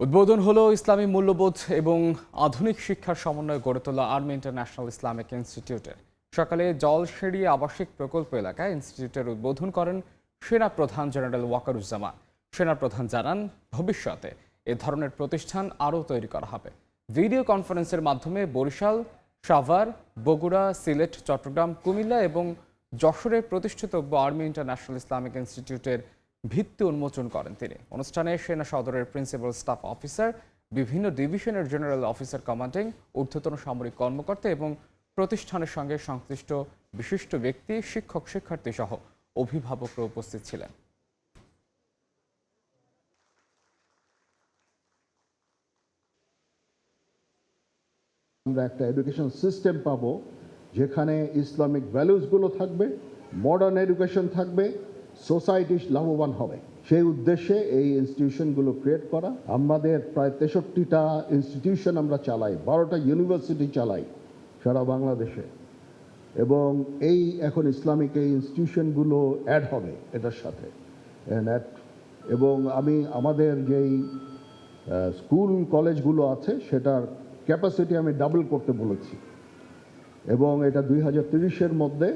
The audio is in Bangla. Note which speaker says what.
Speaker 1: উদ্বোধন হলো ইসলামী মূল্যবোধ এবং আধুনিক শিক্ষার সমন্বয়ে গড়ে তোলা আর্মি ইন্টারন্যাশনাল ইসলামিক ইনস্টিটিউটের। সকালে জলসেড়ি আবাসিক প্রকল্প এলাকায় ইনস্টিটিউটের উদ্বোধন করেন সেনা প্রধান জেনারেল ওয়াকারুজ্জামান। সেনা প্রধান জানান, ভবিষ্যতে এ ধরনের প্রতিষ্ঠান আরও তৈরি করা হবে। ভিডিও কনফারেন্সের মাধ্যমে বরিশাল, সাভার, বগুড়া, সিলেট, চট্টগ্রাম, কুমিল্লা এবং যশোরে প্রতিষ্ঠিতব্য আর্মি ইন্টারন্যাশনাল ইসলামিক ইনস্টিটিউটের ভিত্তি উন্মোচন করেন তিনি। অনুষ্ঠানে সেনা সদরের প্রিন্সিপাল স্টাফ অফিসার, বিভিন্ন ডিভিশনের জেনারেল অফিসার কমান্ডিং, ঊর্ধ্বতন সামরিক কর্মকর্তা এবং প্রতিষ্ঠানের সঙ্গে সংশ্লিষ্ট বিশিষ্ট ব্যক্তি, শিক্ষক, শিক্ষার্থী সহ অভিভাবকরা উপস্থিত ছিলেন।
Speaker 2: আমরা একটা এডুকেশন সিস্টেম পাবো যেখানে ইসলামিক ভ্যালুসগুলো থাকবে, মডার্ন এডুকেশন থাকবে, সোসাইটি লাভবান হবে। সেই উদ্দেশ্যে এই ইনস্টিটিউশনগুলো ক্রিয়েট করা। আমাদের প্রায় 63টা ইনস্টিটিউশন আমরা চালাই, 12টা ইউনিভার্সিটি চালাই সারা বাংলাদেশে, এবং এই এখন ইসলামিক এই ইনস্টিটিউশনগুলো অ্যাড হবে এটার সাথে। এবং আমি আমাদের যেই স্কুল কলেজগুলো আছে সেটার ক্যাপাসিটি আমি ডাবল করতে বলেছি, এবং এটা 2030-এর মধ্যে